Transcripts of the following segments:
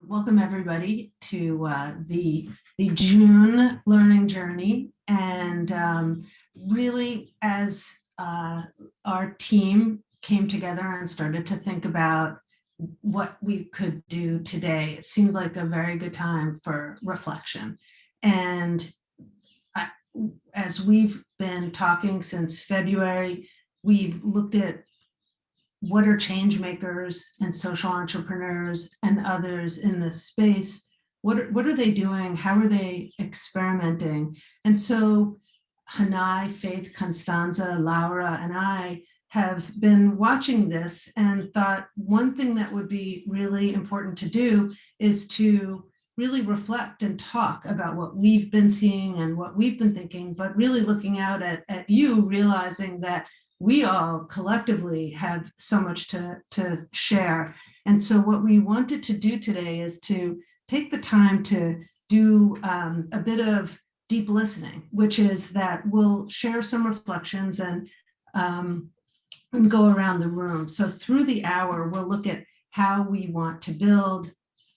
Welcome everybody to the June learning journey. And really, as our team came together and started to think about what we could do today, it seemed like a very good time for reflection. And as we've been talking since February, we've looked at what are change makers and social entrepreneurs and others in this space? What are they doing? How are they experimenting? And so Hanai, Faith, Constanza, Laura, and I have been watching this and thought one thing that would be really important to do is to really reflect and talk about what we've been seeing and what we've been thinking, but really looking out at you, realizing that we all collectively have so much to share. And so what we wanted to do today is to take the time to do a bit of deep listening, which is that we'll share some reflections and go around the room. So through the hour, we'll look at how we want to build,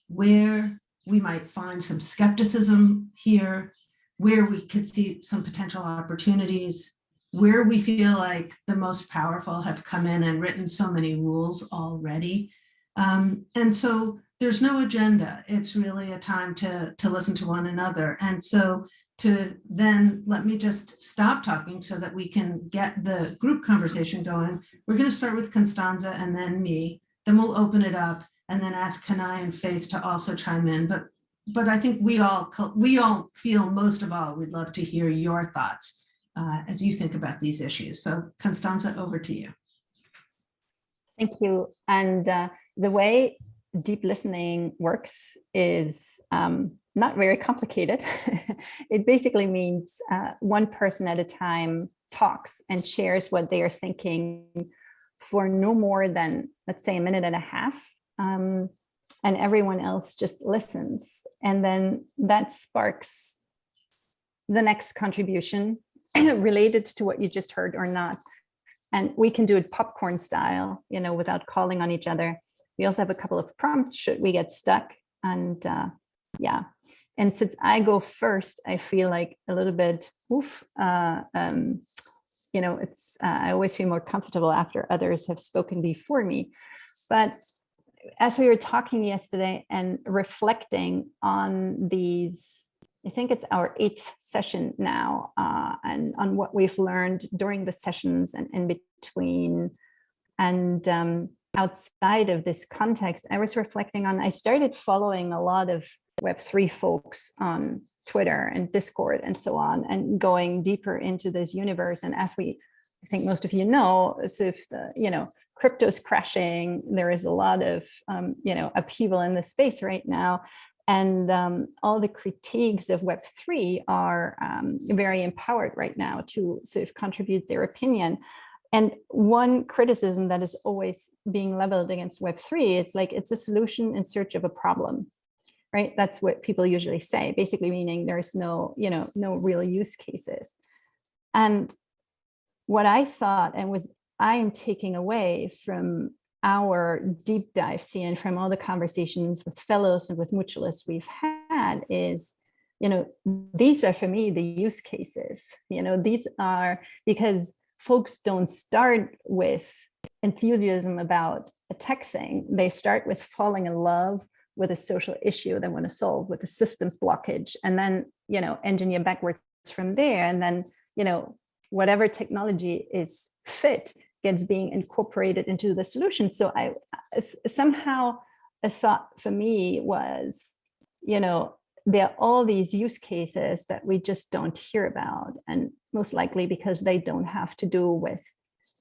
where we might find some skepticism here, where we could see some potential opportunities, where we feel like the most powerful have come in and written so many rules already. And so there's no agenda. It's really a time to listen to one another. And so to then let me just stop talking so that we can get the group conversation going. We're going to start with Constanza and then me. Then we'll open it up and then ask Hanai and Faith to also chime in. But I think we all feel most of all, we'd love to hear your thoughts as you think about these issues. So Constanza, over to you. Thank you. And the way deep listening works is not very complicated. It basically means one person at a time talks and shares what they are thinking for no more than, let's say, a minute and a half. And everyone else just listens. And then that sparks the next contribution related to what you just heard or not. And we can do it popcorn style, without calling on each other. We also have a couple of prompts should we get stuck. And yeah. And since I go first, I feel like a little bit, I always feel more comfortable after others have spoken before me. But as we were talking yesterday and reflecting on these, I think it's our 8th session now, and on what we've learned during the sessions and in between. And outside of this context, I was reflecting on, I started following a lot of Web3 folks on Twitter and Discord and so on, and going deeper into this universe. And as I think most of you know, so if crypto's crashing, there is a lot of, upheaval in the space right now. And all the critiques of Web3 are very empowered right now to sort of contribute their opinion. And one criticism that is always being leveled against Web3, it's like it's a solution in search of a problem, right? That's what people usually say, basically meaning there's no real use cases. And what I thought and I am taking away from our deep dive scene, from all the conversations with fellows and with mutualists we've had, is, these are for me the use cases. These are because folks don't start with enthusiasm about a tech thing. They start with falling in love with a social issue they want to solve, with a systems blockage, and then, engineer backwards from there. And then, whatever technology is fit gets being incorporated into the solution. So somehow a thought for me was, there are all these use cases that we just don't hear about, and most likely because they don't have to do with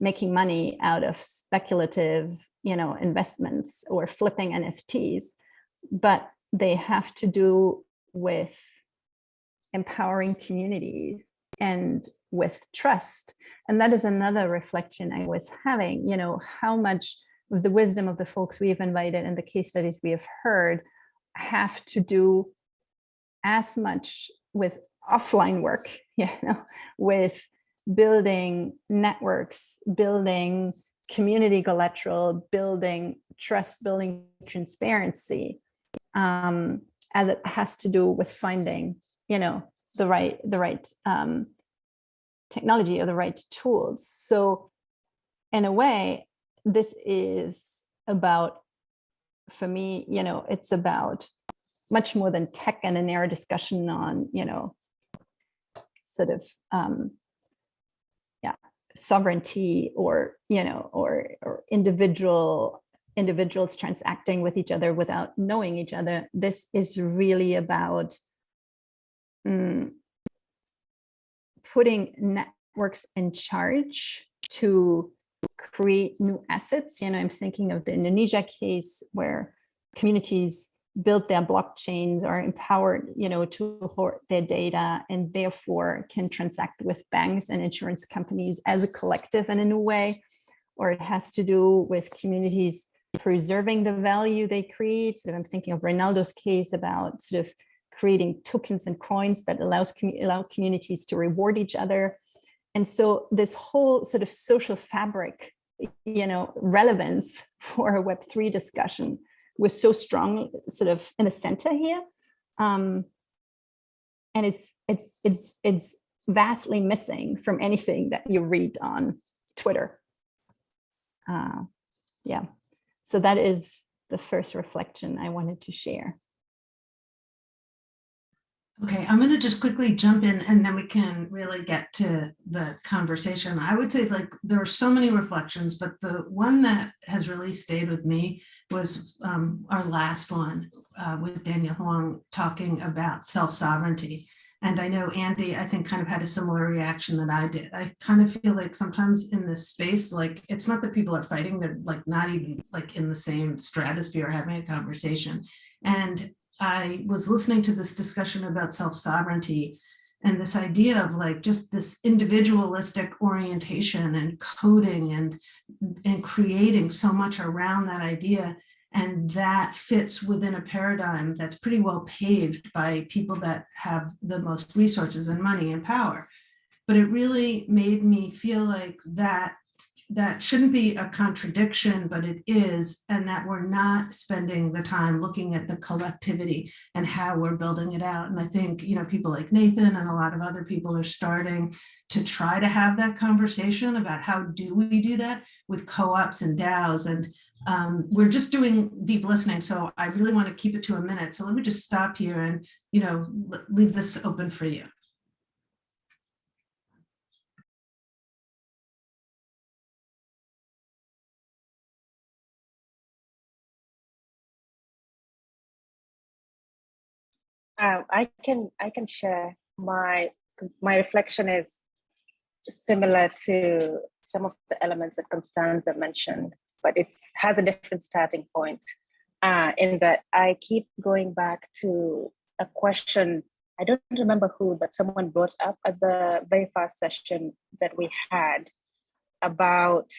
making money out of speculative, investments or flipping NFTs, but they have to do with empowering communities and with trust. And that is another reflection I was having, how much of the wisdom of the folks we've invited and the case studies we have heard have to do as much with offline work, with building networks, building community collateral, building trust, building transparency, as it has to do with finding, the right technology or the right tools. So in a way, this is about, for me, it's about much more than tech and a narrow discussion on, sort of, sovereignty or, or individuals transacting with each other without knowing each other. This is really about putting networks in charge to create new assets. I'm thinking of the Indonesia case where communities build their blockchains, are empowered, to hold their data, and therefore can transact with banks and insurance companies as a collective in a new way. Or it has to do with communities preserving the value they create. So I'm thinking of Ronaldo's case about sort of creating tokens and coins that allow communities to reward each other. And so this whole sort of social fabric, relevance for a Web3 discussion was so strong, sort of in the center here. And it's vastly missing from anything that you read on Twitter. Yeah, so that is the first reflection I wanted to share. Okay, I'm going to just quickly jump in and then we can really get to the conversation. I would say there are so many reflections, but the one that has really stayed with me was our last one with Daniel Huang talking about self-sovereignty. And I know Andy, I think, kind of had a similar reaction that I did. I kind of feel like sometimes in this space, it's not that people are fighting, they're not even in the same stratosphere having a conversation. And I was listening to this discussion about self-sovereignty and this idea of just this individualistic orientation and coding and creating so much around that idea. And that fits within a paradigm that's pretty well paved by people that have the most resources and money and power. But it really made me feel like that shouldn't be a contradiction, but it is, and that we're not spending the time looking at the collectivity and how we're building it out. And I think, people like Nathan and a lot of other people are starting to try to have that conversation about how do we do that with co-ops and DAOs. And we're just doing deep listening, so I really want to keep it to a minute. So let me just stop here and, leave this open for you. I can share my reflection is similar to some of the elements that Constanza mentioned, but it has a different starting point in that I keep going back to a question. I don't remember who, but someone brought up at the very first session that we had about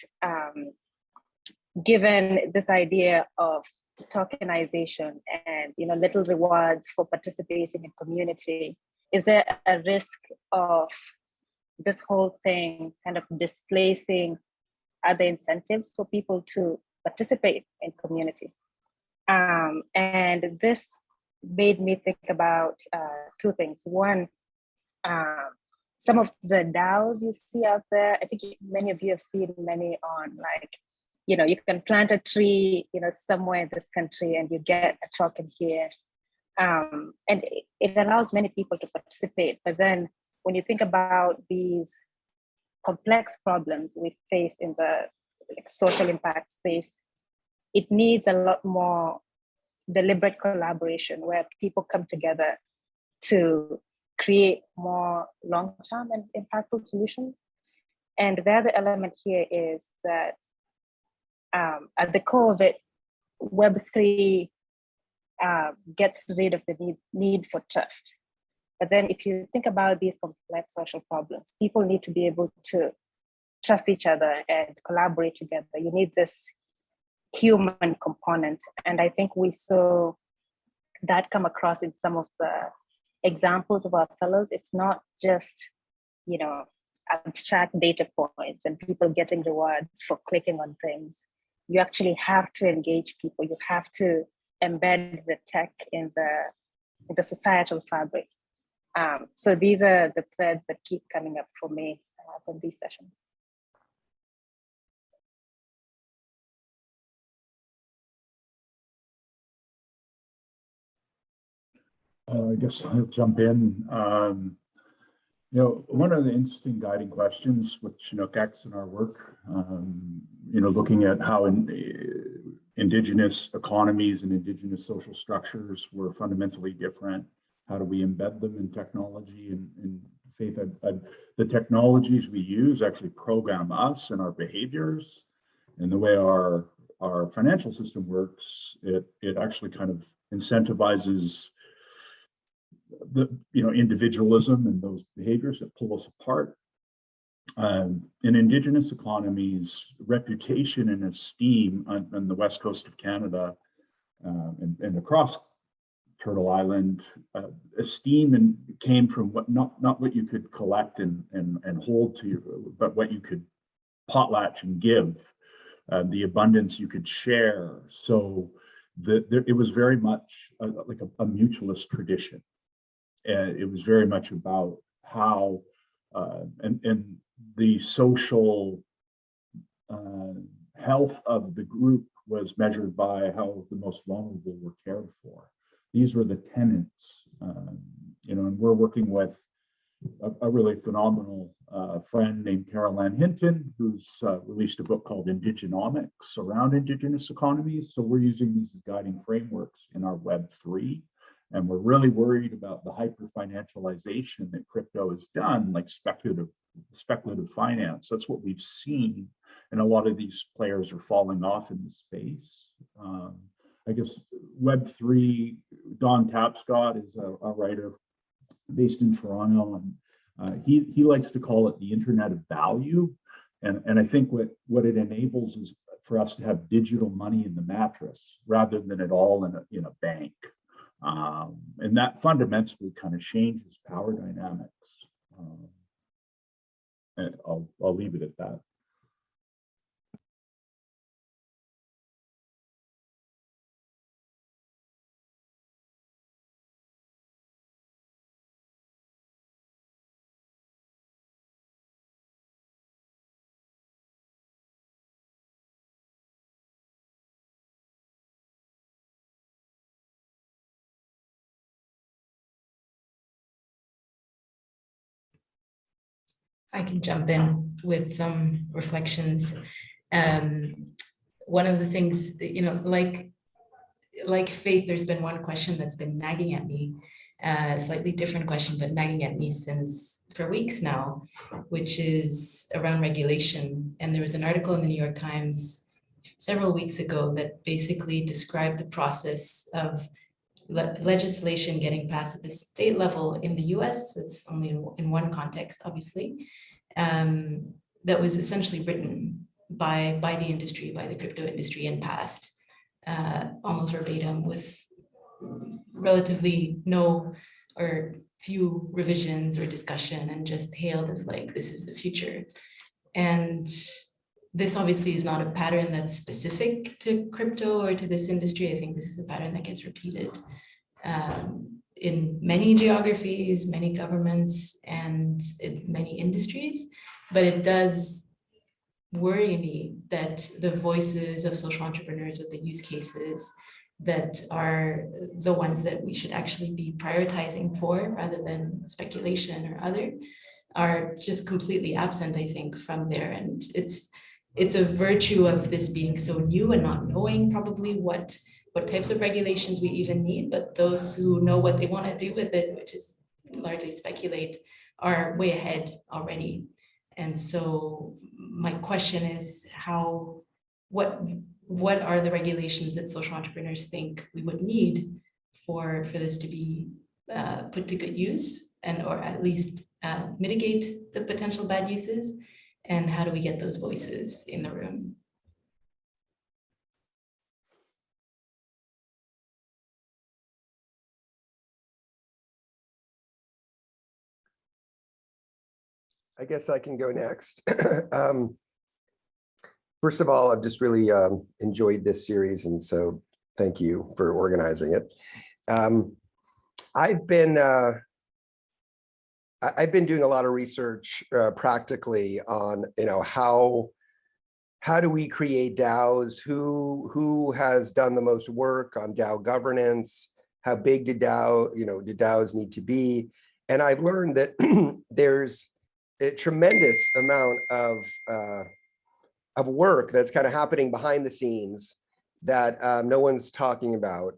given this idea of tokenization and little rewards for participating in community, is there a risk of this whole thing kind of displacing other incentives for people to participate in community? And this made me think about two things. One, some of the DAOs you see out there, I think many of you have seen many on you can plant a tree, somewhere in this country and you get a token here. And it allows many people to participate. But then when you think about these complex problems we face in the social impact space, it needs a lot more deliberate collaboration where people come together to create more long-term and impactful solutions. And the other element here is that at the core of it, Web3 gets rid of the need for trust. But then if you think about these complex social problems, people need to be able to trust each other and collaborate together. You need this human component. And I think we saw that come across in some of the examples of our fellows. It's not just, abstract data points and people getting rewards for clicking on things. You actually have to engage people. You have to embed the tech in the societal fabric. So these are the threads that keep coming up for me from these sessions. I guess I'll jump in. One of the interesting guiding questions, which gets in our work, looking at how indigenous economies and indigenous social structures were fundamentally different. How do we embed them in technology and faith? The technologies we use actually program us and our behaviors, and the way our financial system works, it actually kind of incentivizes individualism and those behaviors that pull us apart. In indigenous economies, reputation and esteem on the west coast of Canada and across Turtle Island, esteem came from not what you could collect and hold to you, but what you could potlatch and give, the abundance you could share. So it was very much like a mutualist tradition. And it was very much about how and the social health of the group was measured by how the most vulnerable were cared for. These were the tenets, and we're working with a really phenomenal friend named Carol Ann Hinton, who's released a book called Indigenomics around indigenous economies. So we're using these as guiding frameworks in our Web3. And we're really worried about the hyper-financialization that crypto has done, like speculative finance. That's what we've seen. And a lot of these players are falling off in the space. I guess Web3, Don Tapscott is a writer based in Toronto, and he likes to call it the internet of value. And I think what it enables is for us to have digital money in the mattress rather than it all in a bank. And that fundamentally kind of changes power dynamics. And I'll leave it at that. I can jump in with some reflections. One of the things, like Faith, there's been one question that's been nagging at me, a slightly different question, but nagging at me for weeks now, which is around regulation. And there was an article in the New York Times several weeks ago that basically described the process of legislation getting passed at the state level in the US. It's only in one context, obviously, that was essentially written by the industry, by the crypto industry, and passed almost verbatim with relatively no or few revisions or discussion, and just hailed as like, this is the future. And this obviously is not a pattern that's specific to crypto or to this industry. I think this is a pattern that gets repeated in many geographies, many governments, and in many industries. But it does worry me that the voices of social entrepreneurs with the use cases that are the ones that we should actually be prioritizing for, rather than speculation or other, are just completely absent, I think, from there. And it's a virtue of this being so new and not knowing probably what types of regulations we even need, but those who know what they want to do with it, which is largely speculate, are way ahead already. And so my question is what are the regulations that social entrepreneurs think we would need for this to be put to good use, and or at least mitigate the potential bad uses? And how do we get those voices in the room? I guess I can go next. First of all, I've just really enjoyed this series, and so Thank you for organizing it. I've been doing a lot of research practically on, how do we create DAOs? Who has done the most work on DAO governance? How big do DAOs need to be? And I've learned that there's a tremendous amount of work that's kind of happening behind the scenes that no one's talking about,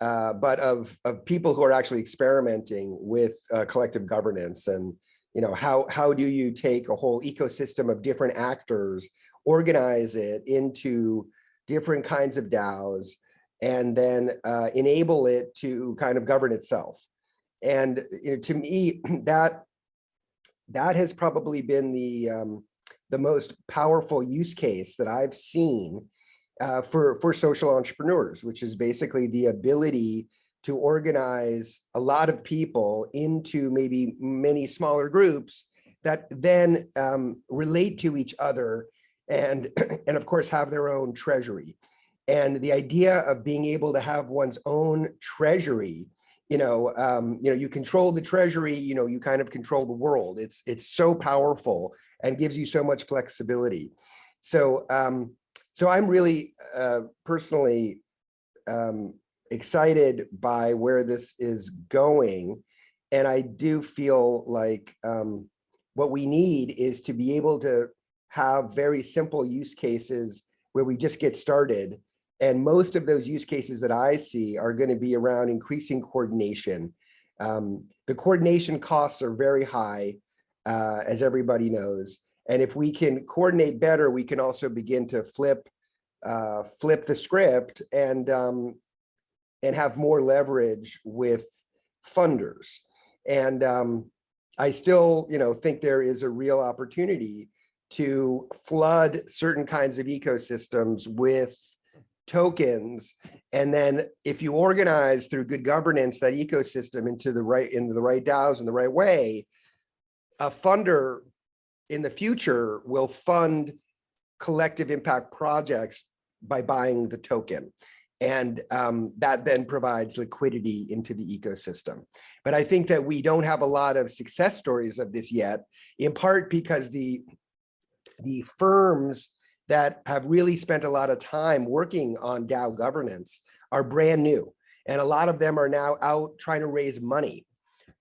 but of people who are actually experimenting with collective governance. And how do you take a whole ecosystem of different actors, organize it into different kinds of DAOs, and then enable it to kind of govern itself. And to me, that has probably been the most powerful use case that I've seen for social entrepreneurs, which is basically the ability to organize a lot of people into maybe many smaller groups that then relate to each other and of course have their own treasury. And the idea of being able to have one's own treasury, you control the treasury, you kind of control the world. It's so powerful and gives you so much flexibility. So I'm really personally excited by where this is going. And I do feel like what we need is to be able to have very simple use cases where we just get started. And most of those use cases that I see are going to be around increasing coordination. The coordination costs are very high, as everybody knows. And if we can coordinate better, we can also begin to flip the script and have more leverage with funders. And I still, think there is a real opportunity to flood certain kinds of ecosystems with tokens. And then if you organize through good governance that ecosystem into the right DAOs in the right way, a funder in the future will fund collective impact projects by buying the token. And that then provides liquidity into the ecosystem. But I think that we don't have a lot of success stories of this yet, in part because the firms that have really spent a lot of time working on DAO governance are brand new. And a lot of them are now out trying to raise money.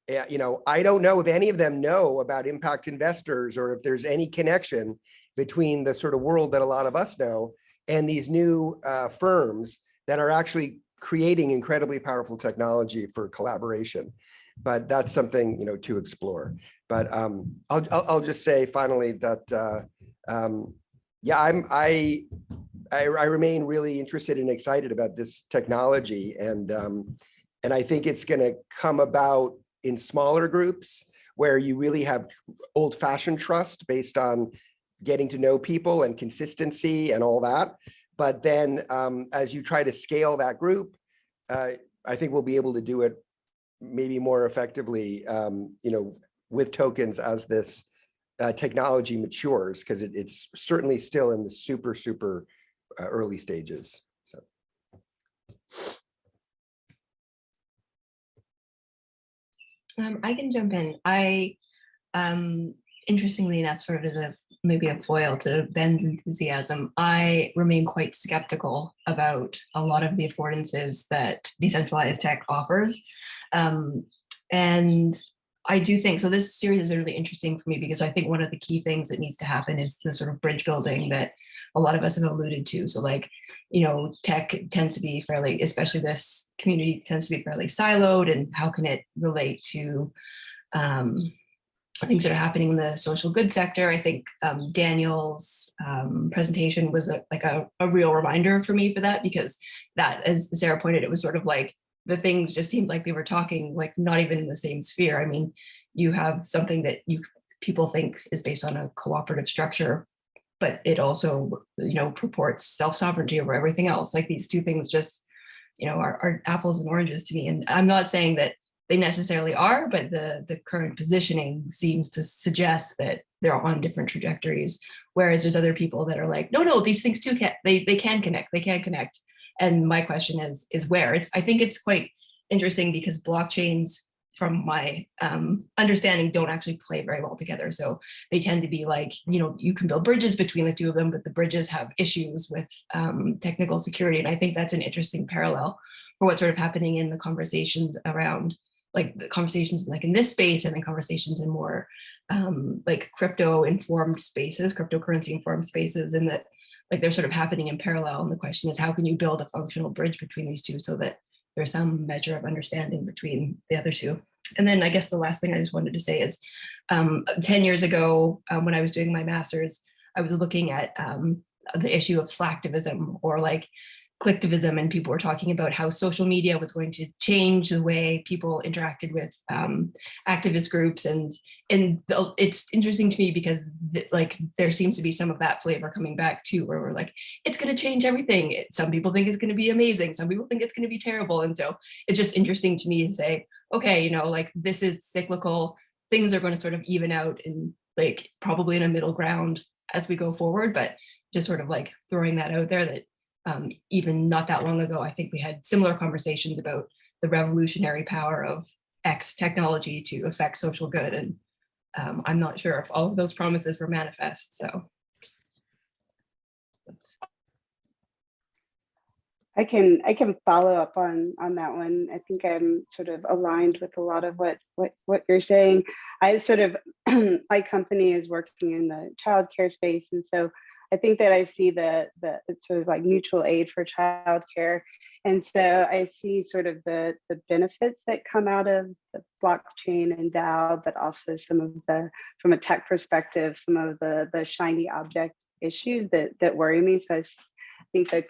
I don't know if any of them know about impact investors or if there's any connection between the sort of world that a lot of us know and these new firms that are actually creating incredibly powerful technology for collaboration. But that's something, to explore. But I'll just say finally that, I remain really interested and excited about this technology. And I think it's going to come about in smaller groups where you really have old-fashioned trust based on getting to know people and consistency and all that. But then as you try to scale that group, I think we'll be able to do it maybe more effectively, with tokens as this technology matures, because it's certainly still in the super early stages. So. I can jump in. I, interestingly enough, sort of as maybe a foil to Ben's enthusiasm, I remain quite skeptical about a lot of the affordances that decentralized tech offers. And I do think, so this series has been really interesting for me because I think one of the key things that needs to happen is the sort of bridge building that a lot of us have alluded to. So like, tech tends to be fairly, especially this community tends to be fairly siloed, and how can it relate to things that are happening in the social good sector? I think Daniel's presentation was a real reminder for me for that, because that, as Sarah pointed, it was sort of like the things just seemed like they were talking like not even in the same sphere. I mean, you have something that people think is based on a cooperative structure, but it also, purports self-sovereignty over everything else. Like these two things just, are apples and oranges to me. And I'm not saying that they necessarily are, but the current positioning seems to suggest that they're on different trajectories. Whereas there's other people that are like, no, these things too they can connect, And my question is where? I think it's quite interesting because blockchains, from my understanding, don't actually play very well together. So they tend to be like, you can build bridges between the two of them, but the bridges have issues with technical security. And I think that's an interesting parallel for what's sort of happening in the conversations around, like the conversations like in this space, and then conversations in more like crypto-informed spaces, cryptocurrency-informed spaces, and that like they're sort of happening in parallel. And the question is, how can you build a functional bridge between these two so that there's some measure of understanding between the other two? And then I guess the last thing I just wanted to say is 10 years ago, when I was doing my master's, I was looking at the issue of slacktivism, or like clicktivism, and people were talking about how social media was going to change the way people interacted with activist groups. And it's interesting to me because like there seems to be some of that flavor coming back too, where we're like, it's going to change everything. Some people think it's going to be amazing. Some people think it's going to be terrible. And so it's just interesting to me to say, okay, like this is cyclical. Things are going to sort of even out, and like probably in a middle ground as we go forward. But just sort of like throwing that out there that even not that long ago, I think we had similar conversations about the revolutionary power of X technology to affect social good. And I'm not sure if all of those promises were manifest. So I can follow up on that one. I think I'm sort of aligned with a lot of what you're saying. I sort of my company is working in the childcare space, and so I think that I see the it's sort of like mutual aid for childcare. And so I see sort of the benefits that come out of the blockchain and DAO, but also some of the, from a tech perspective, some of the shiny object issues that worry me. So I think that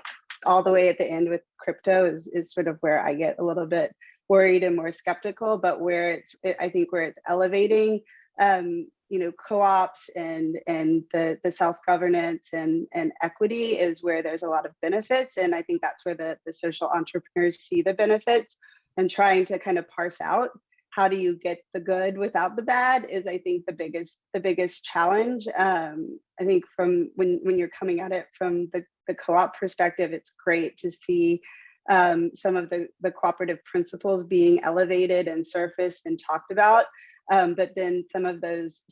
all the way at the end with crypto is sort of where I get a little bit worried and more skeptical, but I think where it's elevating co-ops and the self-governance and equity is where there's a lot of benefits. And I think that's where the social entrepreneurs see the benefits, and trying to kind of parse out how do you get the good without the bad is, I think, the biggest challenge. I think from when you're coming at it from the co-op perspective, it's great to see some of the cooperative principles being elevated and surfaced and talked about. But then some of those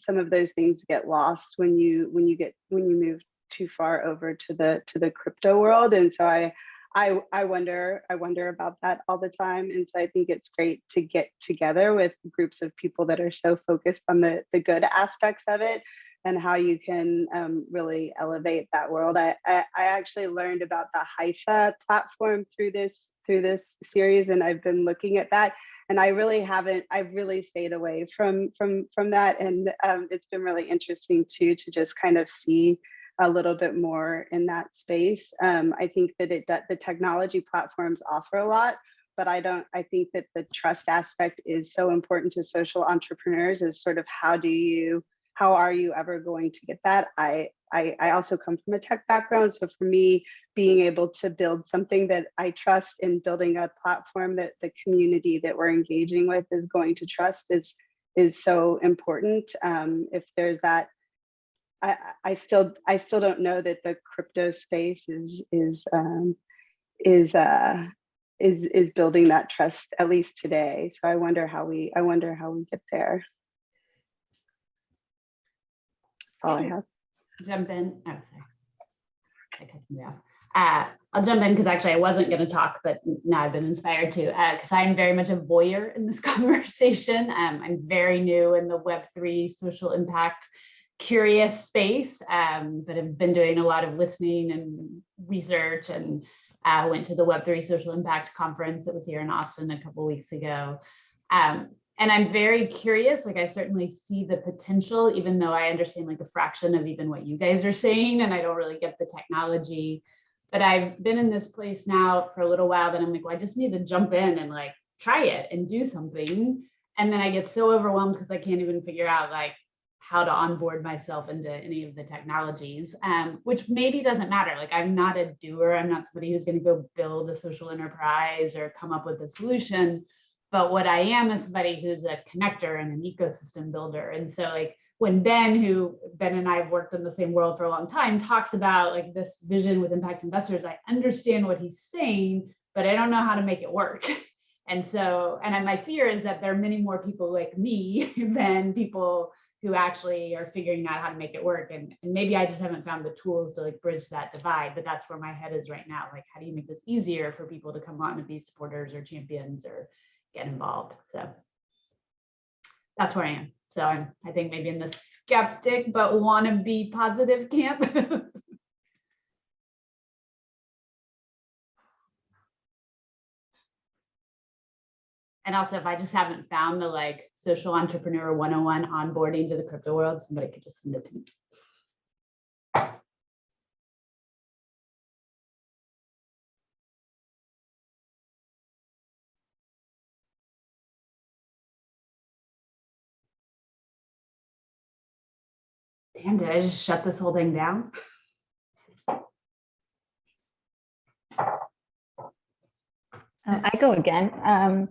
things get lost when you move too far over to the crypto world. And so I wonder about that all the time. And so I think it's great to get together with groups of people that are so focused on the good aspects of it and how you can really elevate that world. I actually learned about the Haifa platform through this series, and I've been looking at that. And I've really stayed away from that. And it's been really interesting too, to just kind of see a little bit more in that space. I think that the technology platforms offer a lot, but I think that the trust aspect is so important to social entrepreneurs, is sort of how are you ever going to get that? I also come from a tech background. So for me, being able to build something that I trust and building a platform that the community that we're engaging with is going to trust is so important. If there's that, I still don't know that the crypto space is building that trust, at least today. So I wonder how we get there. That's all I have. Jump in. Oh, sorry. I cut me off. I'll jump in because actually I wasn't going to talk, but now I've been inspired to, because I'm very much a voyeur in this conversation. I'm very new in the Web3 social impact curious space, but have been doing a lot of listening and research, and went to the Web3 social impact conference that was here in Austin a couple of weeks ago. And I'm very curious, like I certainly see the potential, even though I understand like a fraction of even what you guys are saying, and I don't really get the technology, but I've been in this place now for a little while that I'm like, well, I just need to jump in and like try it and do something. And then I get so overwhelmed because I can't even figure out like how to onboard myself into any of the technologies, which maybe doesn't matter. Like I'm not a doer. I'm not somebody who's going to go build a social enterprise or come up with a solution. But what I am is somebody who's a connector and an ecosystem builder. And so like when Ben and I have worked in the same world for a long time, talks about like this vision with impact investors, I understand what he's saying, but I don't know how to make it work. And so, and my fear is that there are many more people like me than people who actually are figuring out how to make it work. And maybe I just haven't found the tools to like bridge that divide, but that's where my head is right now. Like, how do you make this easier for people to come on and be supporters or champions or get involved? So that's where I am. So I think maybe in the skeptic, but want to be positive camp. And also, if I just haven't found the like social entrepreneur 101 onboarding to the crypto world, somebody could just send it to me. Damn, did I just shut this whole thing down? I go again.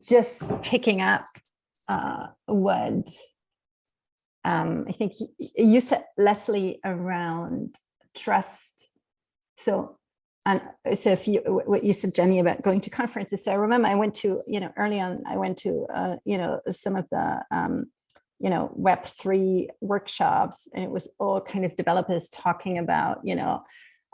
Just picking up what I think you said, Leslie, around trust. So, so if you, what you said, Jenny, about going to conferences. So I remember I went to, early on, I went to, some of the, Web3 workshops, and it was all kind of developers talking about,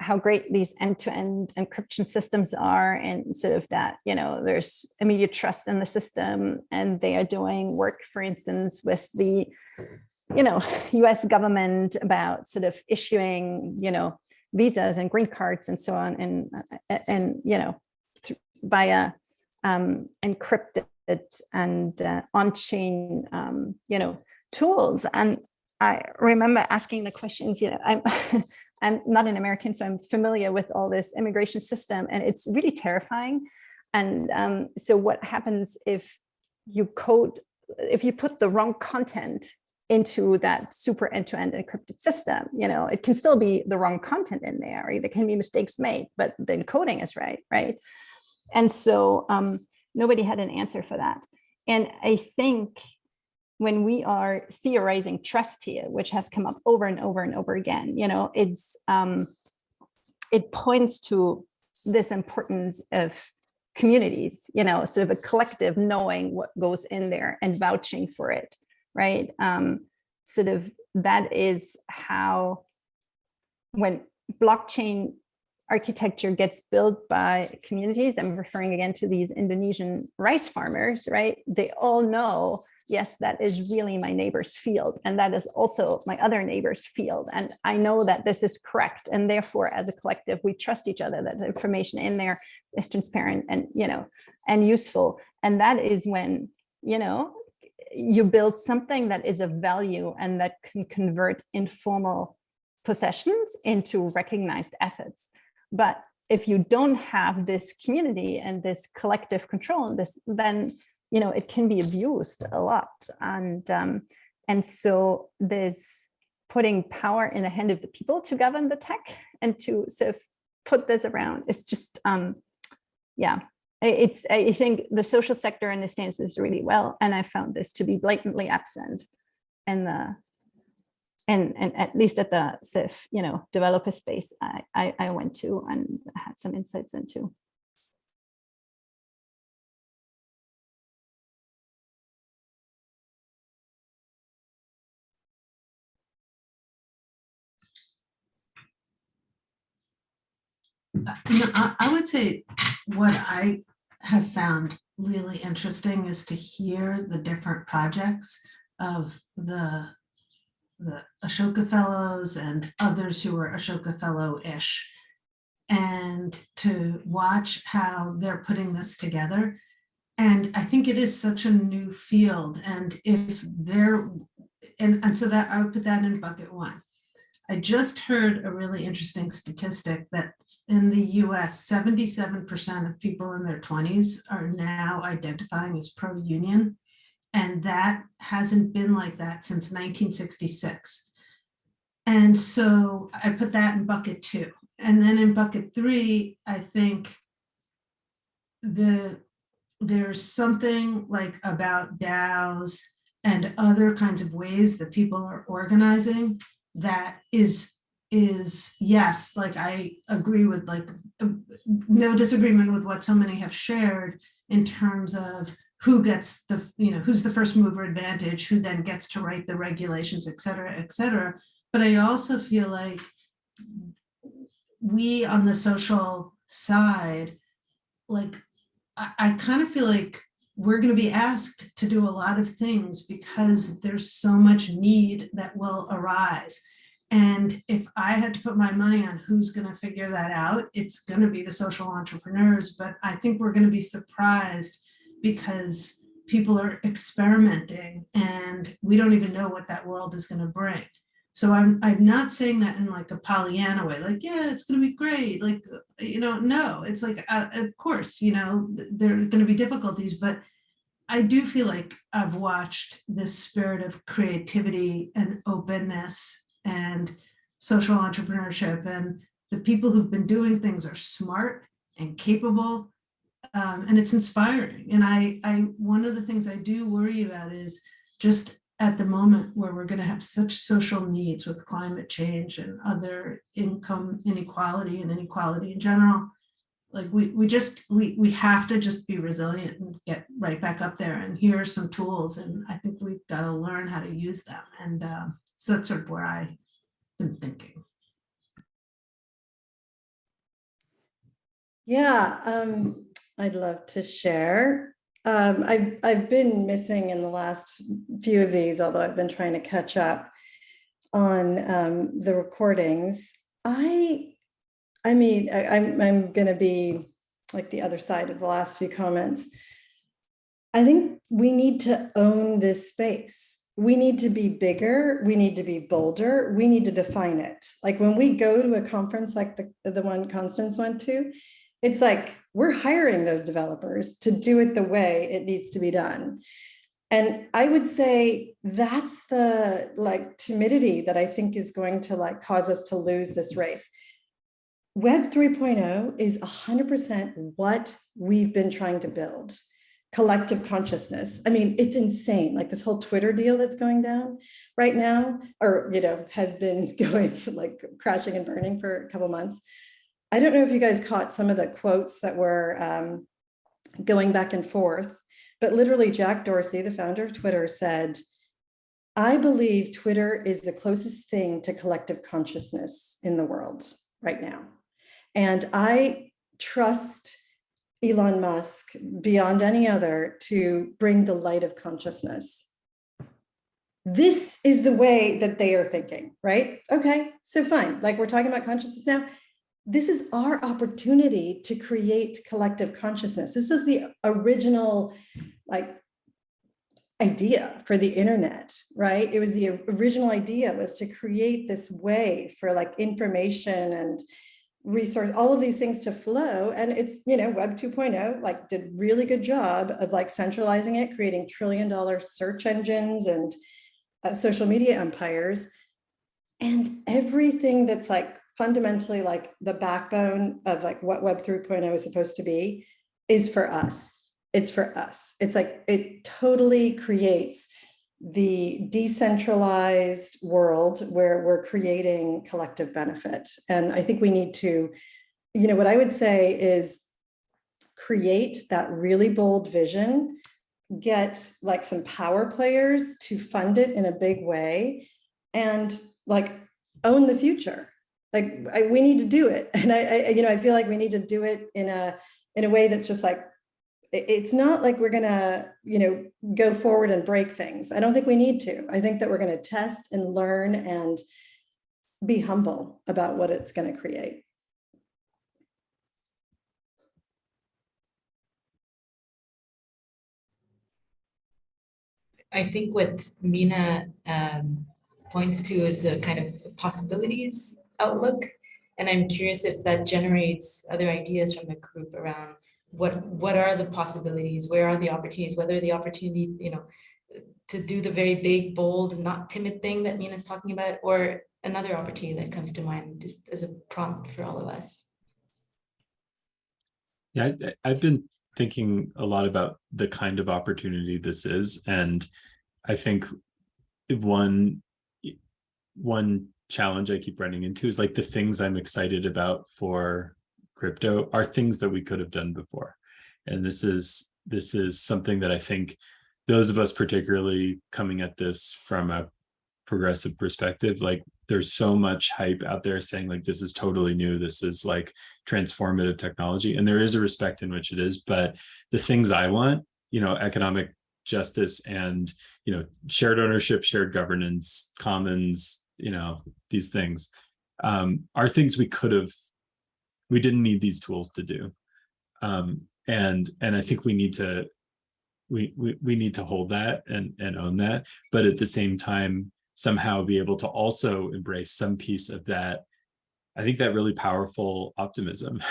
how great these end-to-end encryption systems are, and sort of that, there's immediate trust in the system, and they are doing work, for instance, with the, US government about sort of issuing, visas and green cards and so on, and via encrypted and on-chain, tools. And I remember asking the questions, I'm not an American, so I'm familiar with all this immigration system, and it's really terrifying. And so what happens if you put the wrong content into that super end-to-end encrypted system? It can still be the wrong content in there, or there can be mistakes made, but the encoding is right? And so nobody had an answer for that. And I think when we are theorizing trust here, which has come up over and over and over again, it points to this importance of communities, sort of a collective knowing what goes in there and vouching for it, right? Sort of that is how, when blockchain architecture gets built by communities, I'm referring again to these Indonesian rice farmers, right? They all know, yes, that is really my neighbor's field, and that is also my other neighbor's field, and I know that this is correct, and therefore, as a collective, we trust each other that the information in there is transparent and and useful. And that is when you build something that is of value and that can convert informal possessions into recognized assets. But if you don't have this community and this collective control, then it can be abused a lot. And so there's putting power in the hand of the people to govern the tech and to sort of put this around. It's just, I think the social sector understands this really well. And I found this to be blatantly absent in and at least at the SIF, developer space I went to and had some insights into. I would say what I have found really interesting is to hear the different projects of the Ashoka Fellows and others who are Ashoka Fellow-ish, and to watch how they're putting this together. And I think it is such a new field. And if they're, and so that I would put that in bucket one. I just heard a really interesting statistic that in the US, 77% of people in their 20s are now identifying as pro-union. And that hasn't been like that since 1966. And so I put that in bucket two. And then in bucket three, I think there's something like about DAOs and other kinds of ways that people are organizing, that is yes, like I agree with, like, no disagreement with what so many have shared in terms of who gets the, who's the first mover advantage, who then gets to write the regulations, et cetera, et cetera. But I also feel like we on the social side, like, I kind of feel like we're going to be asked to do a lot of things because there's so much need that will arise. And if I had to put my money on who's going to figure that out, it's going to be the social entrepreneurs. But I think we're going to be surprised because people are experimenting and we don't even know what that world is going to bring. So I'm not saying that in like a Pollyanna way, like, yeah, it's going to be great. Like, no, it's like, of course, there are going to be difficulties, but I do feel like I've watched this spirit of creativity and openness and social entrepreneurship, and the people who've been doing things are smart and capable, and it's inspiring. And I one of the things I do worry about is just at the moment where we're going to have such social needs with climate change and other income inequality and inequality in general, like we have to just be resilient and get right back up there. And here are some tools, and I think we've got to learn how to use them. And so that's sort of where I've been thinking. Yeah, I'd love to share. I've been missing in the last few of these, although I've been trying to catch up on the recordings. I'm going to be like the other side of the last few comments. I think we need to own this space. We need to be bigger. We need to be bolder. We need to define it. Like when we go to a conference like the one Constance went to, it's like we're hiring those developers to do it the way it needs to be done. And I would say that's the like timidity that I think is going to like cause us to lose this race. Web 3.0 is 100% what we've been trying to build. Collective consciousness. I mean, it's insane. Like this whole Twitter deal that's going down right now, or, has been going like crashing and burning for a couple months. I don't know if you guys caught some of the quotes that were going back and forth, but literally Jack Dorsey, the founder of Twitter, said, I believe Twitter is the closest thing to collective consciousness in the world right now. And I trust Elon Musk beyond any other to bring the light of consciousness. This is the way that they are thinking, right? Okay, so fine. Like we're talking about consciousness now. This is our opportunity to create collective consciousness. This was the original idea for the internet, right? It was the original idea was to create this way for like information and resource, all of these things to flow. And it's, Web 2.0 like did really good job of like centralizing it, creating $1 trillion search engines and social media empires. And everything that's like fundamentally like the backbone of like what Web 3.0 is supposed to be is for us. It's for us. It's like, it totally creates the decentralized world where we're creating collective benefit. And I think we need to, what I would say is create that really bold vision, get like some power players to fund it in a big way, and like own the future. Like we need to do it. And I feel like we need to do it in a way that's just like, it's not like we're gonna, go forward and break things. I don't think we need to. I think that we're gonna test and learn and be humble about what it's gonna create. I think what Mina points to is a kind of possibilities outlook. And I'm curious if that generates other ideas from the group around what are the possibilities, where are the opportunities, whether the opportunity, to do the very big, bold, not timid thing that Mina's talking about, or another opportunity that comes to mind just as a prompt for all of us. Yeah, I've been thinking a lot about the kind of opportunity this is. And I think one challenge I keep running into is like the things I'm excited about for crypto are things that we could have done before. And this is something that I think those of us particularly coming at this from a progressive perspective, like there's so much hype out there saying like this is totally new, this is like transformative technology, and there is a respect in which it is, but the things I want, economic justice and shared ownership, shared governance, commons, these things are things we didn't need these tools to do, and I think we need to hold that and own that, but at the same time somehow be able to also embrace some piece of that, I think, that really powerful optimism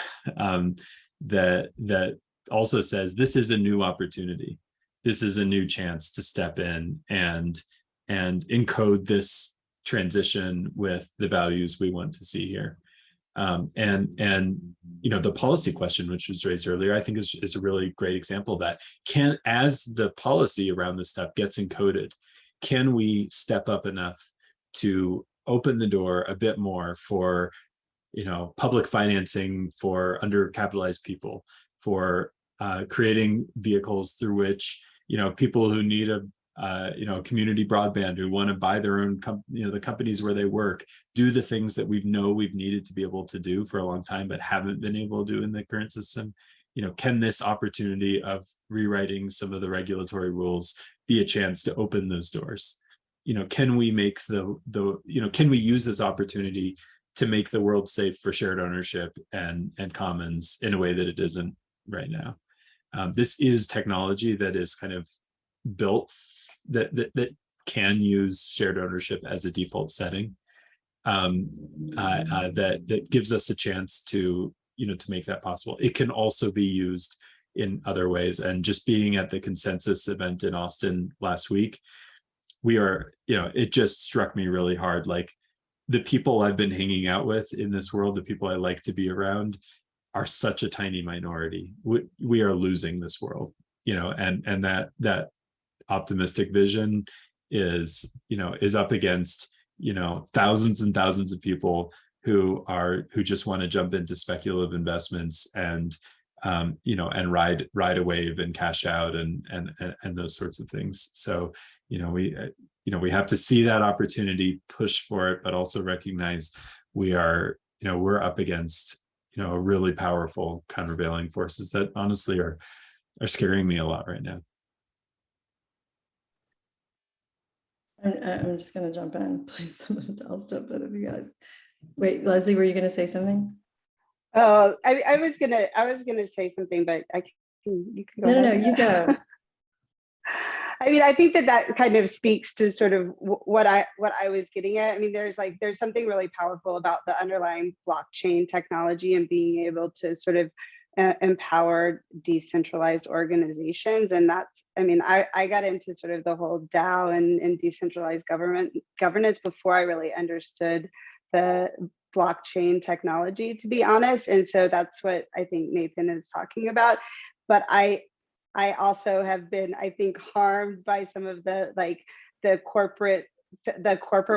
that also says this is a new opportunity, this is a new chance to step in and encode this transition with the values we want to see here. And the policy question, which was raised earlier, I think is a really great example of that. As the policy around this stuff gets encoded, can we step up enough to open the door a bit more for, public financing for undercapitalized people, for creating vehicles through which, people who need a community broadband, who want to buy their own, the companies where they work, do the things that we've needed to be able to do for a long time, but haven't been able to do in the current system. Can this opportunity of rewriting some of the regulatory rules be a chance to open those doors? Can we make can we use this opportunity to make the world safe for shared ownership and commons in a way that it isn't right now? This is technology that is kind of built that can use shared ownership as a default setting, that gives us a chance to make that possible. It can also be used in other ways. And just being at the consensus event in Austin last week, it just struck me really hard. Like the people I've been hanging out with in this world, the people I like to be around, are such a tiny minority. We are losing this world, and that optimistic vision is up against thousands and thousands of people who just want to jump into speculative investments and ride a wave and cash out and those sorts of things. So we have to see that opportunity, push for it, but also recognize we're up against really powerful countervailing forces that honestly are scaring me a lot right now. I'm just going to jump in. Please, I'll jump in if you guys. Wait, Leslie, were you going to say something? Oh, I was gonna say something, but you can go. No, you go. I mean, I think that kind of speaks to sort of what I was getting at. I mean, there's something really powerful about the underlying blockchain technology and being able to sort of empower decentralized organizations. And that's, I mean, I got into sort of the whole DAO and decentralized governance before I really understood the blockchain technology, to be honest. And so that's what I think Nathan is talking about. But I also have been, I think, harmed by some of the corporate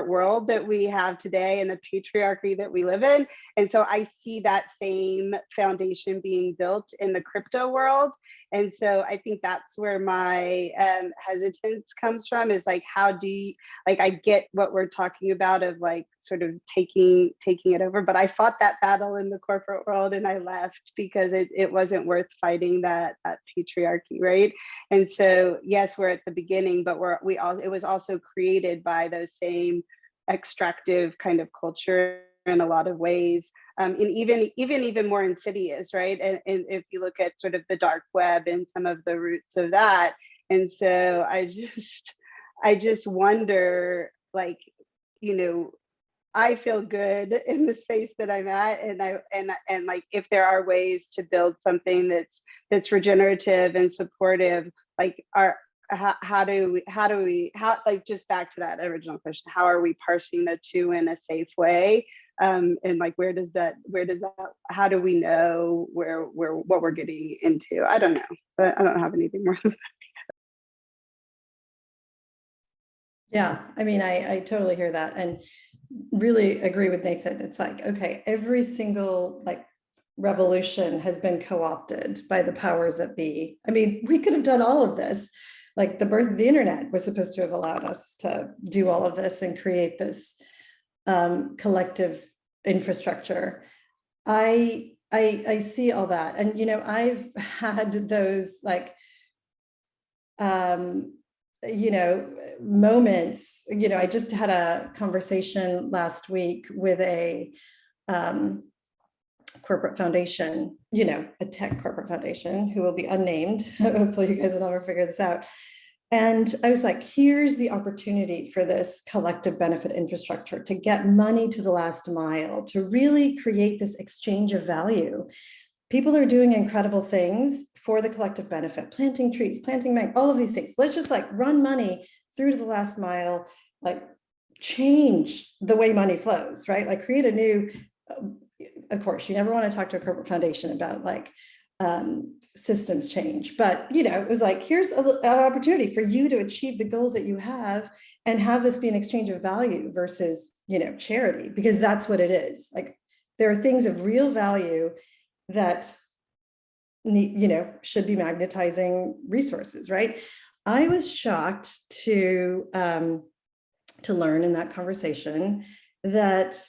world that we have today and the patriarchy that we live in. And so I see that same foundation being built in the crypto world. And so I think that's where my hesitance comes from, is like, how do you, like, I get what we're talking about of like sort of taking it over, but I fought that battle in the corporate world and I left because it wasn't worth fighting that patriarchy, right? And so yes, we're at the beginning, but it was also created by those same extractive kind of culture in a lot of ways, and even more insidious, right? And if you look at sort of the dark web and some of the roots of that, and so I just wonder, like, I feel good in the space that I'm at, and like, if there are ways to build something that's regenerative and supportive, like, how do we like, just back to that original question, how are we parsing the two in a safe way? And like, where does that, how do we know what we're getting into? I don't know, but I don't have anything more than that. Yeah, I mean, I totally hear that and really agree with Nathan. It's like, okay, every single like revolution has been co-opted by the powers that be. I mean, we could have done all of this. Like the birth of the internet was supposed to have allowed us to do all of this and create this collective infrastructure. I see all that. And, you know, I've had those like, you know, moments, you know, I just had a conversation last week with a corporate foundation, you know, a tech corporate foundation who will be unnamed. Hopefully you guys will never figure this out. And I was like, here's the opportunity for this collective benefit infrastructure to get money to the last mile, to really create this exchange of value. People are doing incredible things for the collective benefit, planting trees, planting mango, all of these things. Let's just like run money through to the last mile, like change the way money flows, right? Like create a new, of course, you never want to talk to a corporate foundation about like systems change, but you know, it was like, here's an opportunity for you to achieve the goals that you have and have this be an exchange of value versus, you know, charity, because that's what it is. Like there are things of real value that need, you know, should be magnetizing resources, right? I was shocked to learn in that conversation that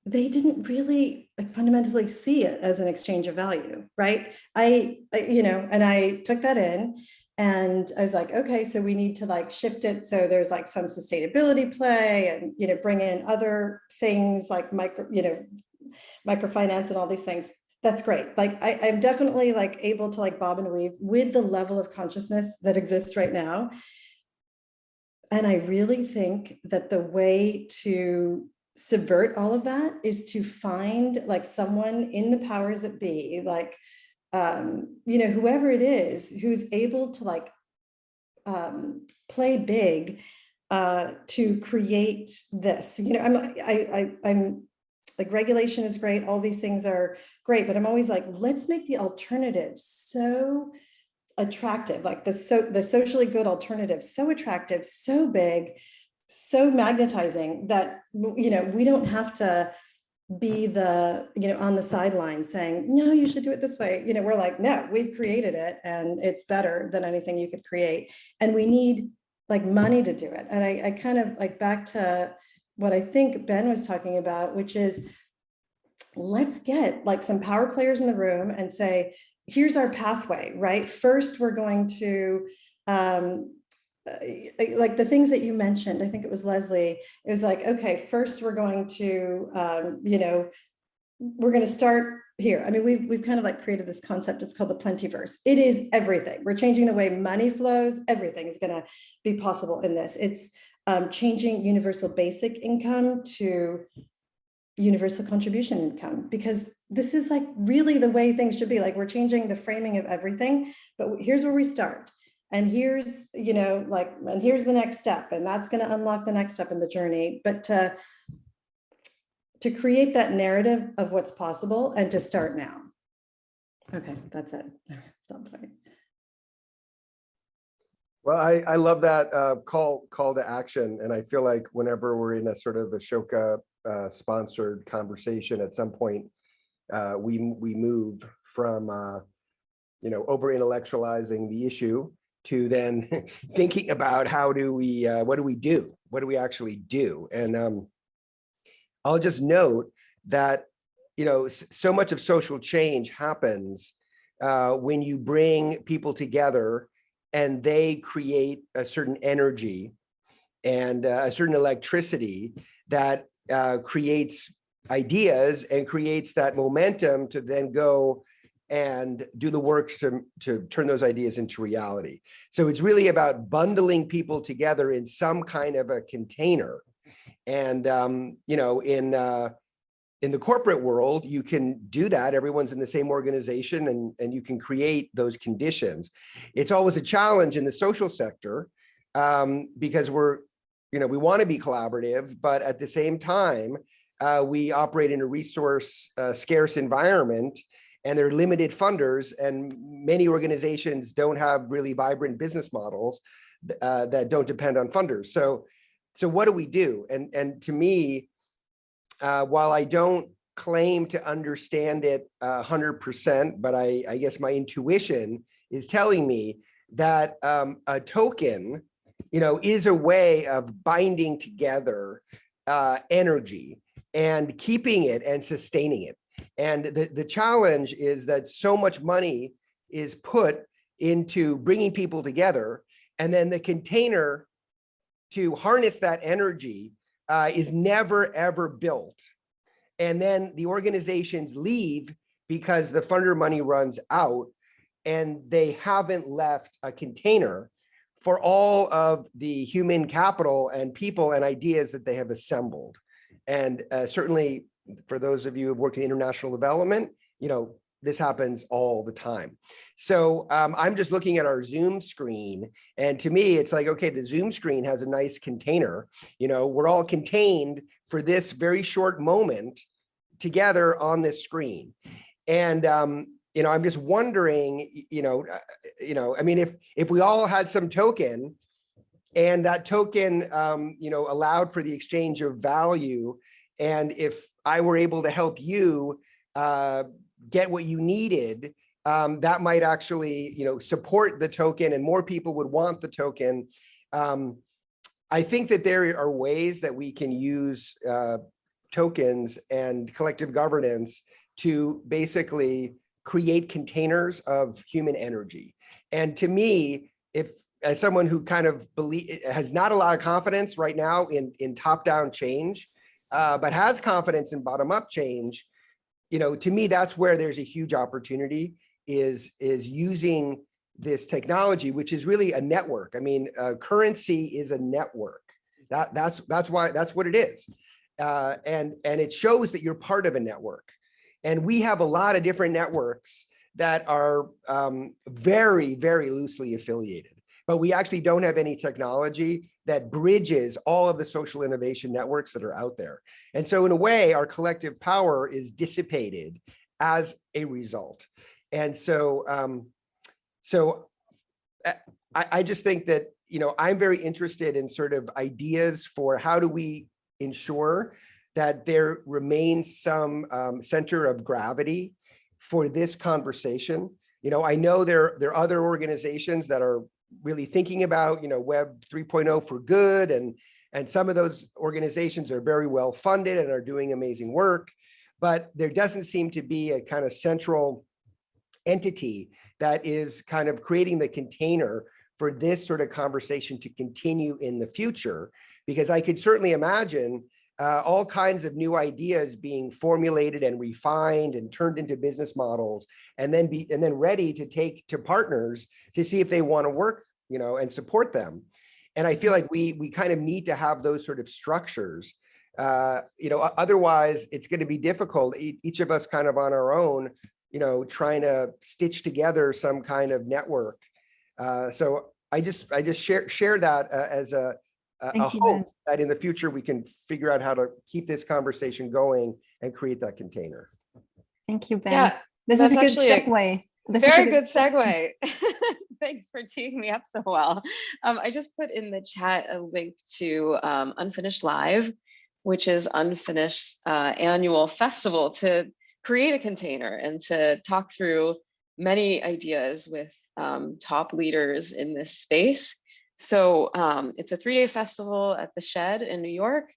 they didn't really like fundamentally see it as an exchange of value, right? I you know, and I took that in and I was like, okay, so we need to like shift it. So there's like some sustainability play and, you know, bring in other things like microfinance and all these things. That's great. Like I'm definitely like able to like bob and weave with the level of consciousness that exists right now. And I really think that the way to subvert all of that is to find like someone in the powers that be, like, you know, whoever it is, who's able to like play big to create this. You know, I'm like, regulation is great. All these things are great, but I'm always like, let's make the alternative so attractive, like the socially good alternative, so attractive, so big, so magnetizing that, you know, we don't have to be the, you know, on the sidelines saying, no, you should do it this way. You know, we're like, no, we've created it and it's better than anything you could create. And we need like money to do it. And I kind of like back to what I think Ben was talking about, which is let's get like some power players in the room and say, here's our pathway, right? First, we're going to, like the things that you mentioned, I think it was Leslie, it was like, okay, first we're going to, you know, we're going to start here. I mean, we've kind of like created this concept, it's called the plentyverse. It is everything. We're changing the way money flows. Everything is going to be possible in this. It's changing universal basic income to universal contribution income, because this is like really the way things should be. Like we're changing the framing of everything, but here's where we start. And here's, you know, like, and here's the next step, and that's going to unlock the next step in the journey. But to create that narrative of what's possible and to start now. Okay, that's it. Stop playing. Well, I love that call to action. And I feel like whenever we're in a sort of Ashoka sponsored conversation, at some point, we move from, you know, over intellectualizing the issue to then thinking about how do we, what do we do? What do we actually do? And I'll just note that, you know, so much of social change happens when you bring people together and they create a certain energy and a certain electricity that creates ideas and creates that momentum to then go and do the work to turn those ideas into reality. So it's really about bundling people together in some kind of a container. And, you know, in the corporate world, you can do that. Everyone's in the same organization and you can create those conditions. It's always a challenge in the social sector because we're, you know, we want to be collaborative, but at the same time, we operate in a resource scarce environment. and they're limited funders, and many organizations don't have really vibrant business models that don't depend on funders. So what do we do? And to me, while I don't claim to understand it 100%, but I guess my intuition is telling me that a token, is a way of binding together energy and keeping it and sustaining it. And the challenge is that so much money is put into bringing people together, and then the container to harness that energy is never, ever built. And then the organizations leave because the funder money runs out, and they haven't left a container for all of the human capital and people and ideas that they have assembled. And certainly for those of you who have worked in international development, this happens all the time. So I'm just looking at our Zoom screen, and to me, it's like, okay, the Zoom screen has a nice container. We're all contained for this very short moment together on this screen. And I'm just wondering, I mean, if we all had some token, and that token, allowed for the exchange of value, and if I were able to help you get what you needed, that might actually, support the token, and more people would want the token. I think that there are ways that we can use tokens and collective governance to basically create containers of human energy. And to me, as someone who kind of has not a lot of confidence right now in top-down change, but has confidence in bottom-up change, to me, that's where there's a huge opportunity, is using this technology, which is really a network. I mean, currency is a network. That's what it is. And it shows that you're part of a network. And we have a lot of different networks that are very, very loosely affiliated, but we actually don't have any technology that bridges all of the social innovation networks that are out there. And so in a way, our collective power is dissipated as a result. And so, I just think that, I'm very interested in sort of ideas for how do we ensure that there remains some center of gravity for this conversation. I know there are other organizations that are really thinking about, Web 3.0 for good, and some of those organizations are very well funded and are doing amazing work, but there doesn't seem to be a kind of central entity that is kind of creating the container for this sort of conversation to continue in the future, because I could certainly imagine all kinds of new ideas being formulated and refined and turned into business models, and then ready to take to partners to see if they want to work, and support them. And I feel like we kind of need to have those sort of structures. Otherwise it's going to be difficult. Each of us kind of on our own, trying to stitch together some kind of network. So I just share that as a hope that in the future we can figure out how to keep this conversation going and create that container. Thank you, Ben. Yeah, this is a good segue. Very good segue. Thanks for teeing me up so well. I just put in the chat a link to Unfinished Live, which is Unfinished's annual festival to create a container and to talk through many ideas with top leaders in this space. So it's a 3-day festival at the Shed in New York.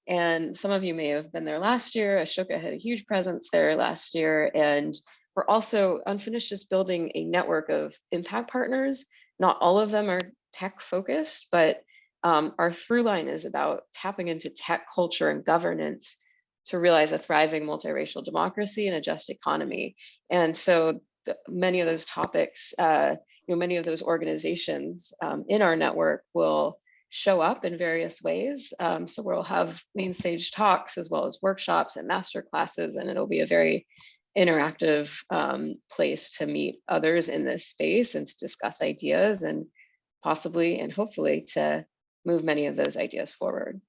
And some of you may have been there last year. Ashoka had a huge presence there last year. And we're also, Unfinished is building a network of impact partners. Not all of them are tech focused, but our through line is about tapping into tech culture and governance to realize a thriving multiracial democracy and a just economy. And so many of those topics, many of those organizations in our network will show up in various ways. So we'll have main stage talks as well as workshops and master classes, and it'll be a very interactive place to meet others in this space and to discuss ideas and possibly and hopefully to move many of those ideas forward.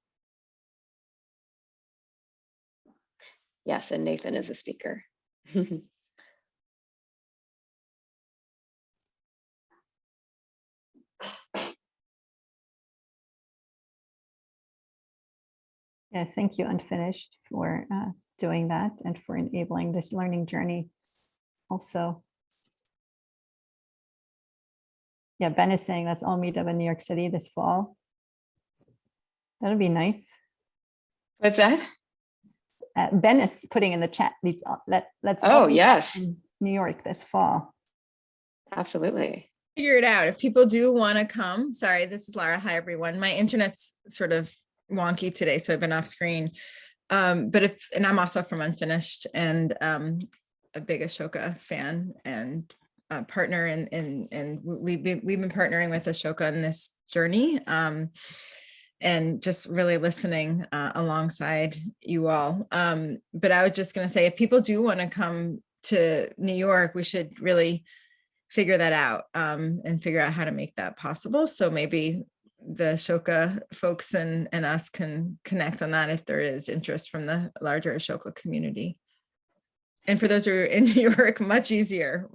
Yes, and Nathan is a speaker. Yeah, thank you, Unfinished, for doing that and for enabling this learning journey also. Yeah, Ben is saying let's all meet up in New York City this fall. That'll be nice. What's that? Ben is putting in the chat, let's Oh, all meet up yes. in New York this fall. Absolutely. Figure it out. If people do want to come, sorry, this is Lara. Hi, everyone. My internet's sort of wonky today, so I've been off screen. But and I'm also from Unfinished and a big Ashoka fan and partner, and we've been partnering with Ashoka in this journey. And just really listening alongside you all. But I was just going to say, if people do want to come to New York, we should really figure that out and figure out how to make that possible. So maybe the Ashoka folks and us can connect on that if there is interest from the larger Ashoka community. And for those who are in New York, much easier.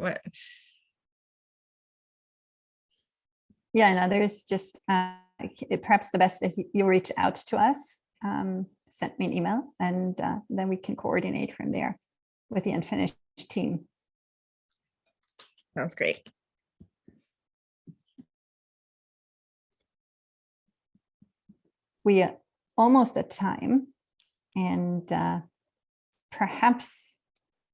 Yeah, and others just perhaps the best is you reach out to us, send me an email, and then we can coordinate from there with the Unfinished team. Sounds great. We are almost at time, and perhaps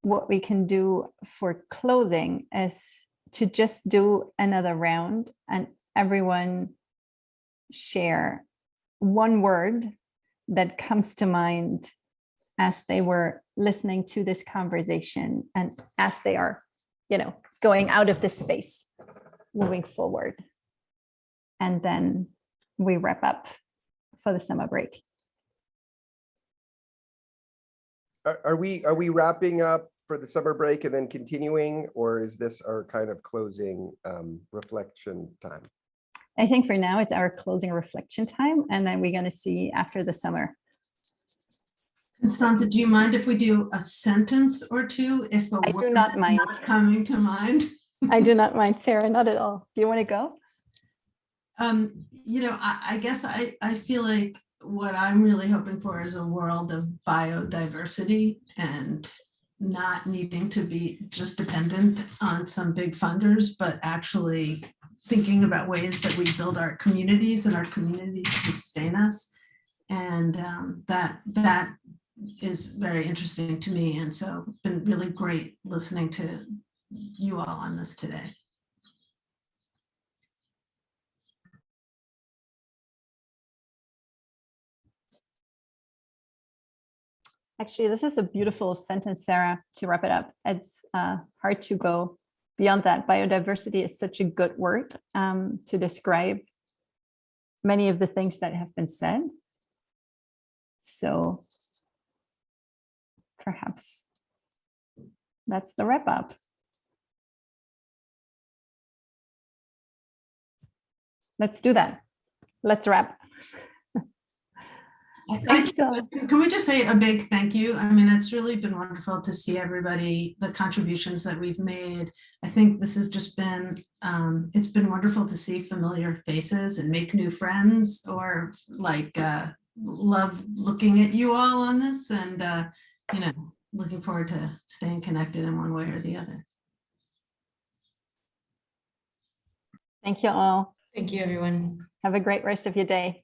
what we can do for closing is to just do another round and everyone share one word that comes to mind as they were listening to this conversation and as they are, going out of this space, moving forward. And then we wrap up for the summer break. Are we wrapping up for the summer break and then continuing, or is this our kind of closing reflection time? I think for now it's our closing reflection time, and then we're going to see after the summer. Constanza, do you mind if we do a sentence or two if a I word do not is mind. coming to mind? I do not mind, Sarah, not at all. Do you want to go? I guess I feel like what I'm really hoping for is a world of biodiversity and not needing to be just dependent on some big funders, but actually thinking about ways that we build our communities and our communities sustain us. And that is very interesting to me. And so it's been really great listening to you all on this today. Actually, this is a beautiful sentence, Sarah, to wrap it up. It's hard to go beyond that. Biodiversity is such a good word to describe many of the things that have been said. So perhaps that's the wrap up. Let's do that. Let's wrap. Can we just say a big thank you? I mean, it's really been wonderful to see everybody, the contributions that we've made. I think this has just been, it's been wonderful to see familiar faces and make new friends, or love looking at you all on this, and looking forward to staying connected in one way or the other. Thank you all. Thank you, everyone. Have a great rest of your day.